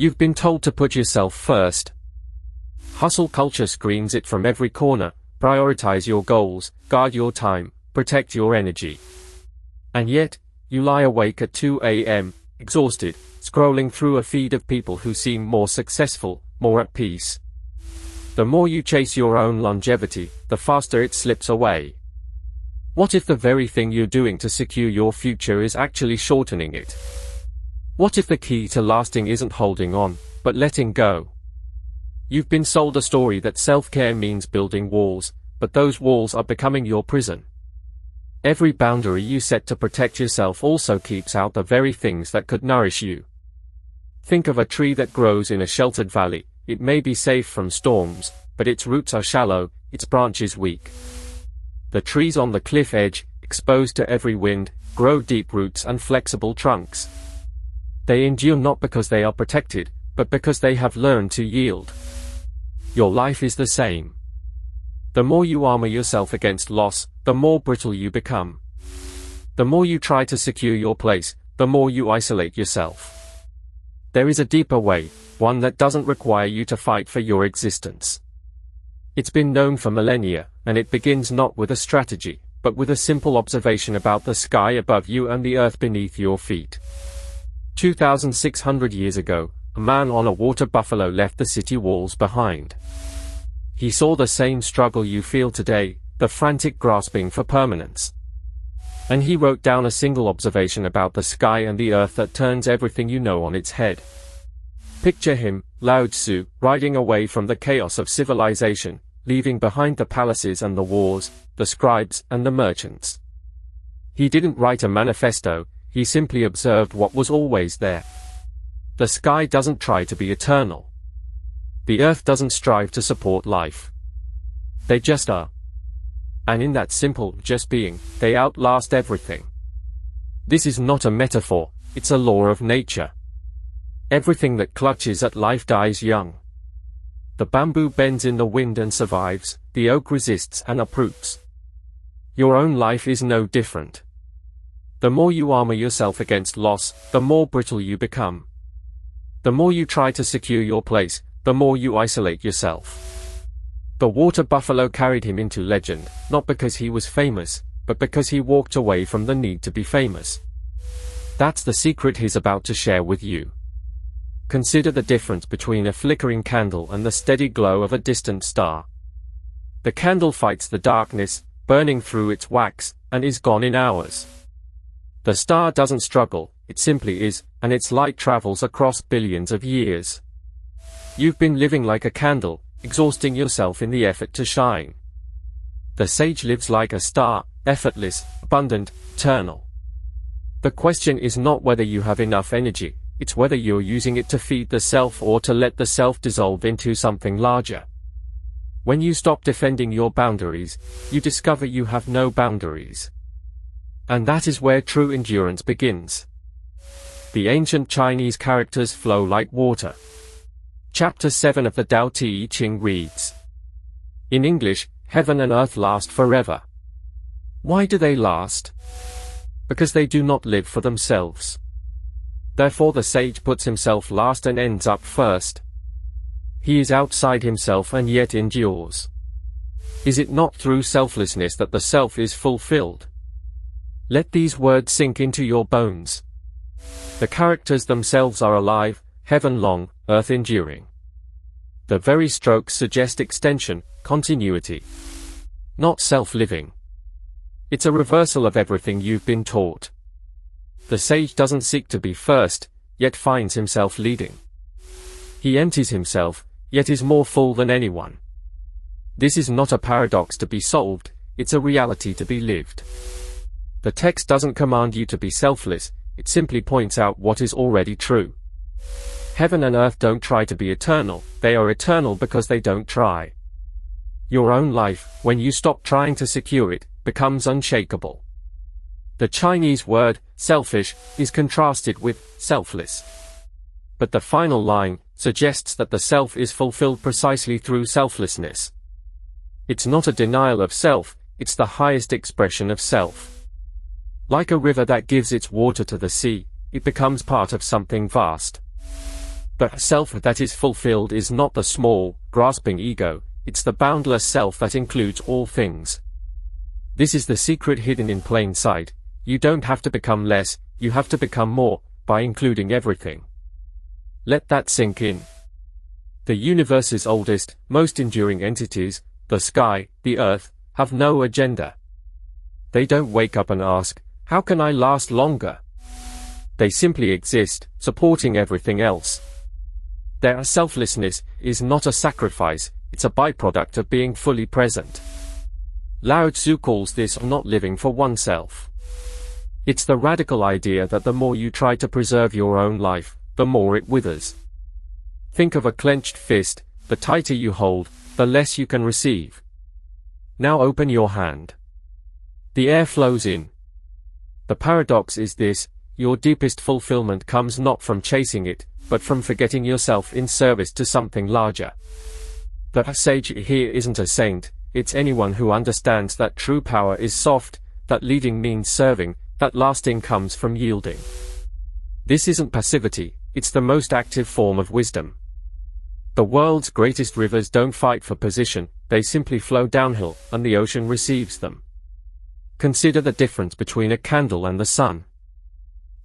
You've been told to put yourself first. Hustle culture screams it from every corner: prioritize your goals, guard your time, protect your energy. And yet, you lie awake at 2 a.m., exhausted, scrolling through a feed of people who seem more successful, more at peace. The more you chase your own longevity, the faster it slips away. What if the very thing you're doing to secure your future is actually shortening it? What if the key to lasting isn't holding on, but letting go? You've been sold a story that self-care means building walls, but those walls are becoming your prison. Every boundary you set to protect yourself also keeps out the very things that could nourish you. Think of a tree that grows in a sheltered valley. It may be safe from storms, but its roots are shallow, its branches weak. The trees on the cliff edge, exposed to every wind, grow deep roots and flexible trunks. They endure not because they are protected, but because they have learned to yield. Your life is the same. The more you armor yourself against loss, the more brittle you become. The more you try to secure your place, the more you isolate yourself. There is a deeper way, one that doesn't require you to fight for your existence. It's been known for millennia, and it begins not with a strategy, but with a simple observation about the sky above you and the earth beneath your feet. 2,600 years ago, a man on a water buffalo left the city walls behind. He saw the same struggle you feel today, the frantic grasping for permanence. And he wrote down a single observation about the sky and the earth that turns everything you know on its head. Picture him, Laozi, riding away from the chaos of civilization, leaving behind the palaces and the wars, the scribes and the merchants. He didn't write a manifesto, he simply observed what was always there. The sky doesn't try to be eternal. The earth doesn't strive to support life. They just are. And in that simple just being, they outlast everything. This is not a metaphor, it's a law of nature. Everything that clutches at life dies young. The bamboo bends in the wind and survives, the oak resists and uproots. Your own life is no different. The more you armor yourself against loss, the more brittle you become. The more you try to secure your place, the more you isolate yourself. The water buffalo carried him into legend, not because he was famous, but because he walked away from the need to be famous. That's the secret he's about to share with you. Consider the difference between a flickering candle and the steady glow of a distant star. The candle fights the darkness, burning through its wax, and is gone in hours. The star doesn't struggle, it simply is, and its light travels across billions of years. You've been living like a candle, exhausting yourself in the effort to shine. The sage lives like a star, effortless, abundant, eternal. The question is not whether you have enough energy, it's whether you're using it to feed the self or to let the self dissolve into something larger. When you stop defending your boundaries, you discover you have no boundaries. And that is where true endurance begins. The ancient Chinese characters flow like water. Chapter 7 of the Tao Te Ching reads. In English, heaven and earth last forever. Why do they last? Because they do not live for themselves. Therefore the sage puts himself last and ends up first. He is outside himself and yet endures. Is it not through selflessness that the self is fulfilled? Let these words sink into your bones. The characters themselves are alive, heaven long, earth enduring. The very strokes suggest extension, continuity. Not self-living. It's a reversal of everything you've been taught. The sage doesn't seek to be first, yet finds himself leading. He empties himself, yet is more full than anyone. This is not a paradox to be solved, it's a reality to be lived. The text doesn't command you to be selfless, it simply points out what is already true. Heaven and earth don't try to be eternal, they are eternal because they don't try. Your own life, when you stop trying to secure it, becomes unshakable. The Chinese word, selfish, is contrasted with selfless. But the final line suggests that the self is fulfilled precisely through selflessness. It's not a denial of self, it's the highest expression of self. Like a river that gives its water to the sea, it becomes part of something vast. The self that is fulfilled is not the small, grasping ego, it's the boundless self that includes all things. This is the secret hidden in plain sight. You don't have to become less, you have to become more, by including everything. Let that sink in. The universe's oldest, most enduring entities, the sky, the earth, have no agenda. They don't wake up and ask, how can I last longer? They simply exist, supporting everything else. Their selflessness is not a sacrifice, it's a byproduct of being fully present. Laozi calls this not living for oneself. It's the radical idea that the more you try to preserve your own life, the more it withers. Think of a clenched fist, the tighter you hold, the less you can receive. Now open your hand. The air flows in. The paradox is this: your deepest fulfillment comes not from chasing it, but from forgetting yourself in service to something larger. The sage here isn't a saint, it's anyone who understands that true power is soft, that leading means serving, that lasting comes from yielding. This isn't passivity, it's the most active form of wisdom. The world's greatest rivers don't fight for position, they simply flow downhill, and the ocean receives them. Consider the difference between a candle and the sun.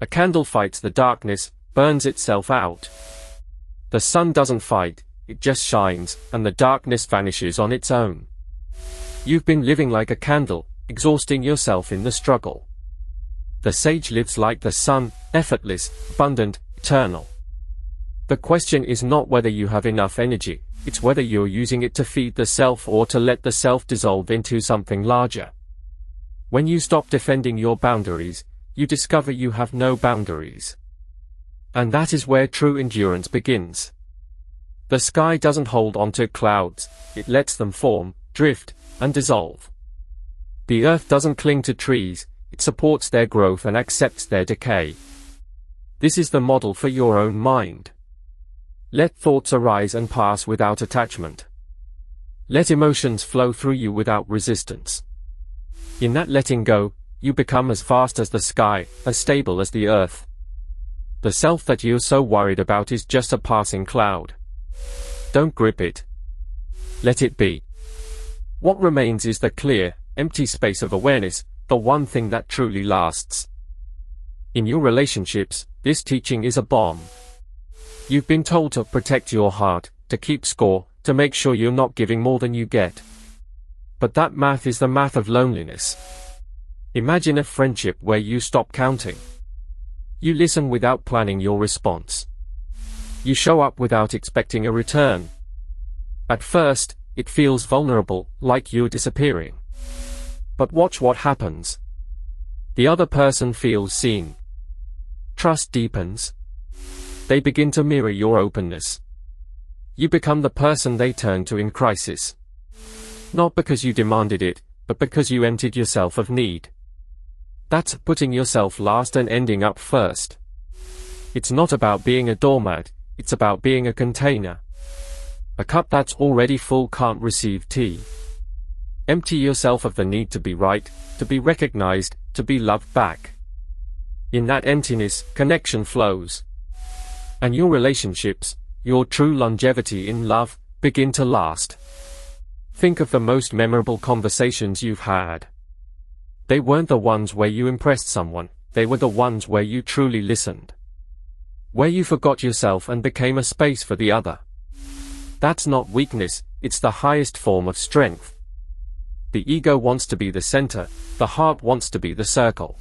A candle fights the darkness, burns itself out. The sun doesn't fight, it just shines, and the darkness vanishes on its own. You've been living like a candle, exhausting yourself in the struggle. The sage lives like the sun, effortless, abundant, eternal. The question is not whether you have enough energy, it's whether you're using it to feed the self or to let the self dissolve into something larger. When you stop defending your boundaries, you discover you have no boundaries. And that is where true endurance begins. The sky doesn't hold onto clouds, it lets them form, drift, and dissolve. The earth doesn't cling to trees, it supports their growth and accepts their decay. This is the model for your own mind. Let thoughts arise and pass without attachment. Let emotions flow through you without resistance. In that letting go, you become as vast as the sky, as stable as the earth. The self that you're so worried about is just a passing cloud. Don't grip it. Let it be. What remains is the clear, empty space of awareness, the one thing that truly lasts. In your relationships, this teaching is a bomb. You've been told to protect your heart, to keep score, to make sure you're not giving more than you get. But that math is the math of loneliness. Imagine a friendship where you stop counting. You listen without planning your response. You show up without expecting a return. At first, it feels vulnerable, like you're disappearing. But watch what happens. The other person feels seen. Trust deepens. They begin to mirror your openness. You become the person they turn to in crisis. Not because you demanded it, but because you emptied yourself of need. That's putting yourself last and ending up first. It's not about being a doormat, it's about being a container. A cup that's already full can't receive tea. Empty yourself of the need to be right, to be recognized, to be loved back. In that emptiness, connection flows. And your relationships, your true longevity in love, begin to last. Think of the most memorable conversations you've had. They weren't the ones where you impressed someone, they were the ones where you truly listened. Where you forgot yourself and became a space for the other. That's not weakness, it's the highest form of strength. The ego wants to be the center, the heart wants to be the circle.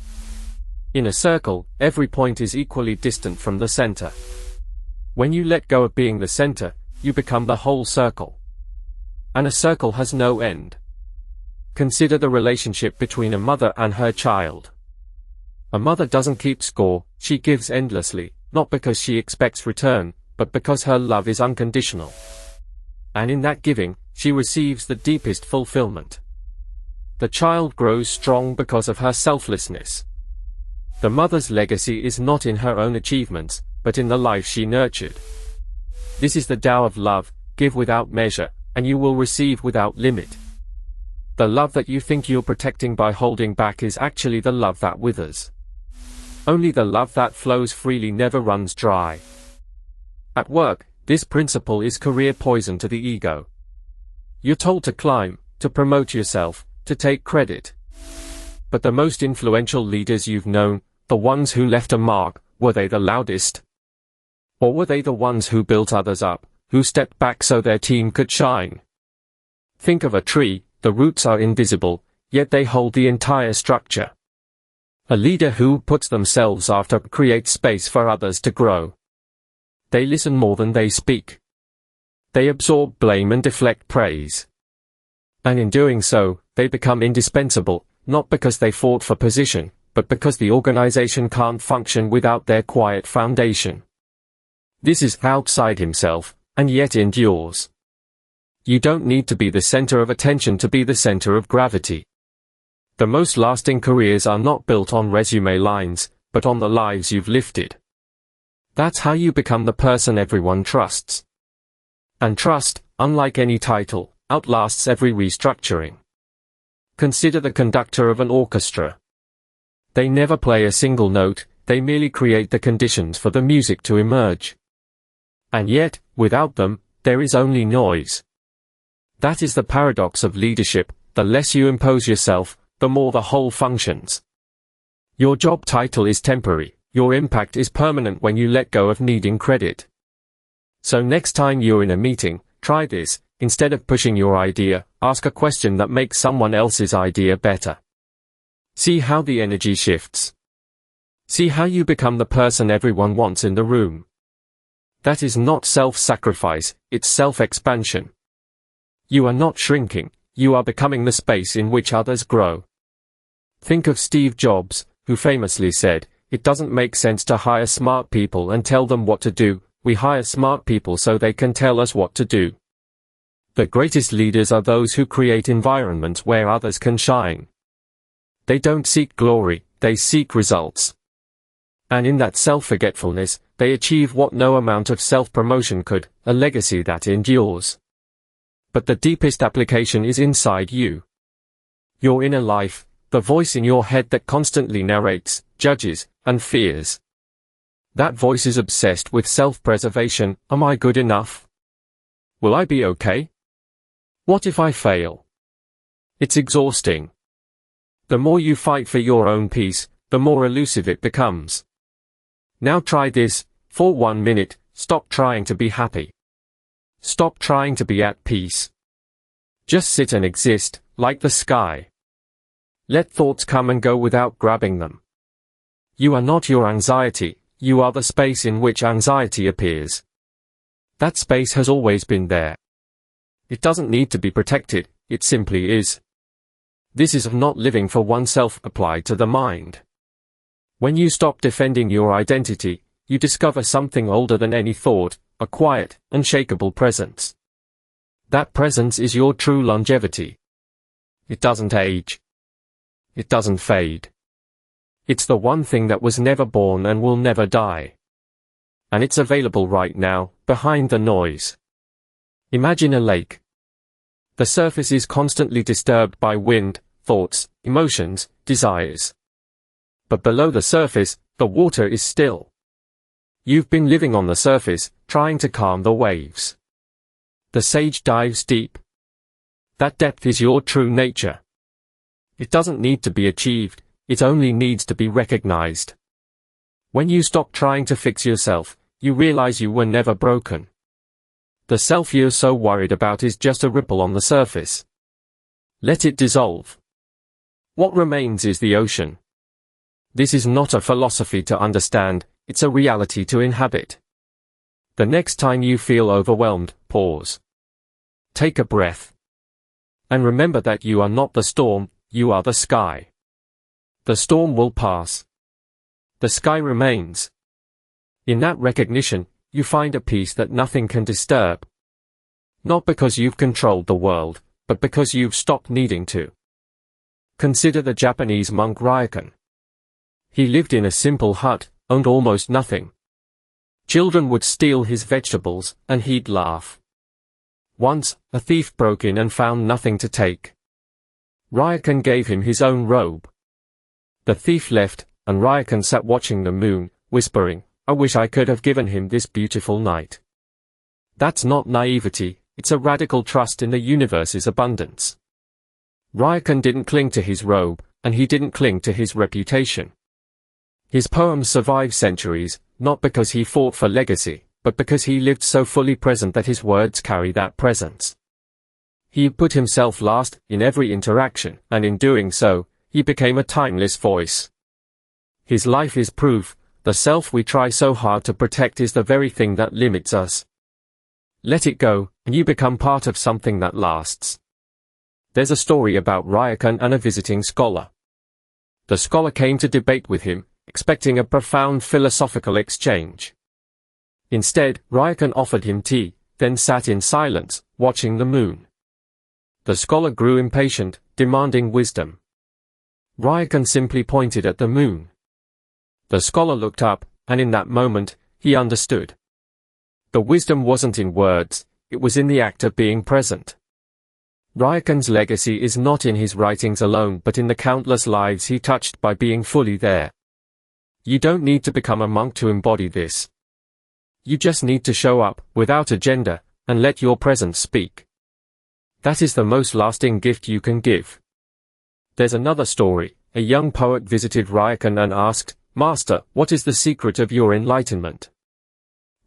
In a circle, every point is equally distant from the center. When you let go of being the center, you become the whole circle. And a circle has no end. Consider the relationship between a mother and her child. A mother doesn't keep score, she gives endlessly, not because she expects return, but because her love is unconditional. And in that giving, she receives the deepest fulfillment. The child grows strong because of her selflessness. The mother's legacy is not in her own achievements, but in the life she nurtured. This is the Tao of love: give without measure, and you will receive without limit. The love that you think you're protecting by holding back is actually the love that withers. Only the love that flows freely never runs dry. At work, this principle is career poison to the ego. You're told to climb, to promote yourself, to take credit. But the most influential leaders you've known, the ones who left a mark, were they the loudest? Or were they the ones who built others up, who stepped back so their team could shine? Think of a tree, the roots are invisible, yet they hold the entire structure. A leader who puts themselves after creates space for others to grow. They listen more than they speak. They absorb blame and deflect praise. And in doing so, they become indispensable, not because they fought for position, but because the organization can't function without their quiet foundation. This is outside himself, and yet endures. You don't need to be the center of attention to be the center of gravity. The most lasting careers are not built on resume lines, but on the lives you've lifted. That's how you become the person everyone trusts. And trust, unlike any title, outlasts every restructuring. Consider the conductor of an orchestra. They never play a single note, they merely create the conditions for the music to emerge. And yet, without them, there is only noise. That is the paradox of leadership: the less you impose yourself, the more the whole functions. Your job title is temporary, your impact is permanent when you let go of needing credit. So next time you're in a meeting, try this: instead of pushing your idea, ask a question that makes someone else's idea better. See how the energy shifts. See how you become the person everyone wants in the room. That is not self-sacrifice, it's self-expansion. You are not shrinking, you are becoming the space in which others grow. Think of Steve Jobs, who famously said, "It doesn't make sense to hire smart people and tell them what to do, we hire smart people so they can tell us what to do." The greatest leaders are those who create environments where others can shine. They don't seek glory, they seek results. And in that self-forgetfulness, they achieve what no amount of self-promotion could, a legacy that endures. But the deepest application is inside you. Your inner life, the voice in your head that constantly narrates, judges, and fears. That voice is obsessed with self-preservation. Am I good enough? Will I be okay? What if I fail? It's exhausting. The more you fight for your own peace, the more elusive it becomes. Now try this: for 1 minute, stop trying to be happy. Stop trying to be at peace. Just sit and exist, like the sky. Let thoughts come and go without grabbing them. You are not your anxiety, you are the space in which anxiety appears. That space has always been there. It doesn't need to be protected, it simply is. This is of not living for oneself applied to the mind. When you stop defending your identity, you discover something older than any thought, a quiet, unshakable presence. That presence is your true longevity. It doesn't age. It doesn't fade. It's the one thing that was never born and will never die. And it's available right now, behind the noise. Imagine a lake. The surface is constantly disturbed by wind, thoughts, emotions, desires. But below the surface, the water is still. You've been living on the surface, trying to calm the waves. The sage dives deep. That depth is your true nature. It doesn't need to be achieved, it only needs to be recognized. When you stop trying to fix yourself, you realize you were never broken. The self you're so worried about is just a ripple on the surface. Let it dissolve. What remains is the ocean. This is not a philosophy to understand, it's a reality to inhabit. The next time you feel overwhelmed, pause. Take a breath. And remember that you are not the storm, you are the sky. The storm will pass. The sky remains. In that recognition, you find a peace that nothing can disturb. Not because you've controlled the world, but because you've stopped needing to. Consider the Japanese monk Ryokan. He lived in a simple hut, owned almost nothing. Children would steal his vegetables, and he'd laugh. Once, a thief broke in and found nothing to take. Ryokan gave him his own robe. The thief left, and Ryokan sat watching the moon, whispering, I wish I could have given him this beautiful night. That's not naivety, it's a radical trust in the universe's abundance. Ryokan didn't cling to his robe, and he didn't cling to his reputation. His poems survive centuries, not because he fought for legacy, but because he lived so fully present that his words carry that presence. He put himself last in every interaction, and in doing so, he became a timeless voice. His life is proof, the self we try so hard to protect is the very thing that limits us. Let it go, and you become part of something that lasts. There's a story about Ryokan and a visiting scholar. The scholar came to debate with him, expecting a profound philosophical exchange. Instead, Ryokan offered him tea, then sat in silence, watching the moon. The scholar grew impatient, demanding wisdom. Ryokan simply pointed at the moon. The scholar looked up, and in that moment, he understood. The wisdom wasn't in words, it was in the act of being present. Ryokan's legacy is not in his writings alone but in the countless lives he touched by being fully there. You don't need to become a monk to embody this. You just need to show up, without agenda, and let your presence speak. That is the most lasting gift you can give. There's another story. A young poet visited Ryokan and asked, "Master, what is the secret of your enlightenment?"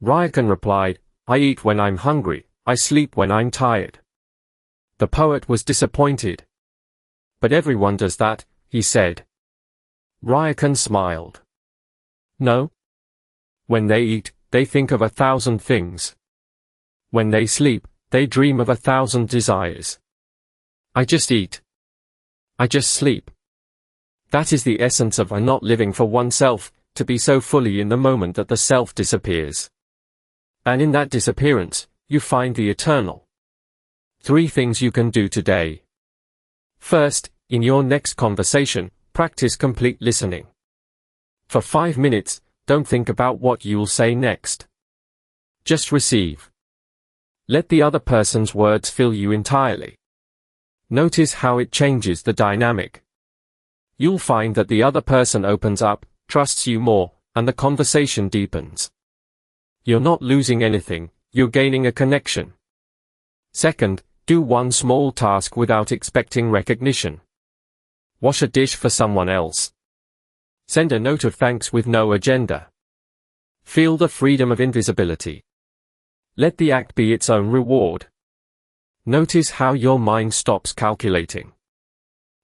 Ryokan replied, "I eat when I'm hungry, I sleep when I'm tired." The poet was disappointed. "But everyone does that," he said. Ryokan smiled. "No. When they eat, they think of 1,000 things. When they sleep, they dream of 1,000 desires. I just eat. I just sleep." That is the essence of not living for oneself, to be so fully in the moment that the self disappears. And in that disappearance, you find the eternal. 3 things you can do today. First, in your next conversation, practice complete listening. For 5 minutes, don't think about what you'll say next. Just receive. Let the other person's words fill you entirely. Notice how it changes the dynamic. You'll find that the other person opens up, trusts you more, and the conversation deepens. You're not losing anything, you're gaining a connection. Second, do one small task without expecting recognition. Wash a dish for someone else. Send a note of thanks with no agenda. Feel the freedom of invisibility. Let the act be its own reward. Notice how your mind stops calculating.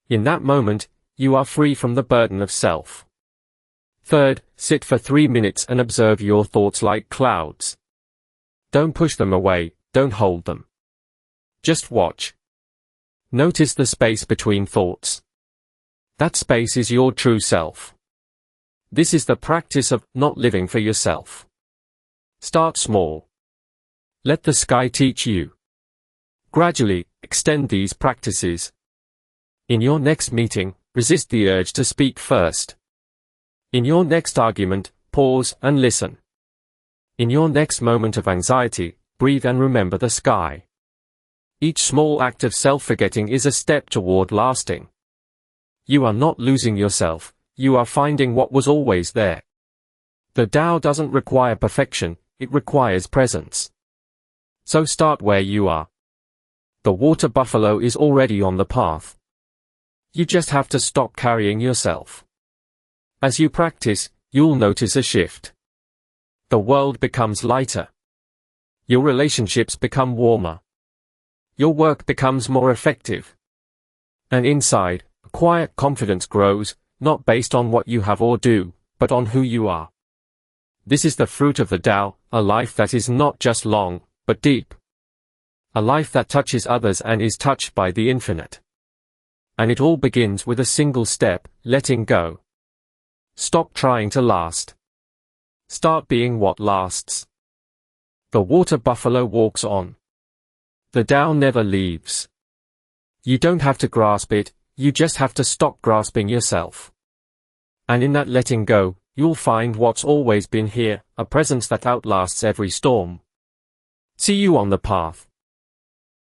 In that moment, you are free from the burden of self. Third, sit for 3 minutes and observe your thoughts like clouds. Don't push them away, don't hold them. Just watch. Notice the space between thoughts. That space is your true self. This is the practice of not living for yourself. Start small. Let the sky teach you. Gradually, extend these practices. In your next meeting, resist the urge to speak first. In your next argument, pause and listen. In your next moment of anxiety, breathe and remember the sky. Each small act of self-forgetting is a step toward lasting. You are not losing yourself, you are finding what was always there. The Tao doesn't require perfection, it requires presence. So start where you are. The water buffalo is already on the path. You just have to stop carrying yourself. As you practice, you'll notice a shift. The world becomes lighter. Your relationships become warmer. Your work becomes more effective. And inside, a quiet confidence grows, not based on what you have or do, but on who you are. This is the fruit of the Tao, a life that is not just long, but deep. A life that touches others and is touched by the infinite. And it all begins with a single step, letting go. Stop trying to last. Start being what lasts. The water buffalo walks on. The Tao never leaves. You don't have to grasp it, you just have to stop grasping yourself. And in that letting go, you'll find what's always been here, a presence that outlasts every storm. See you on the path.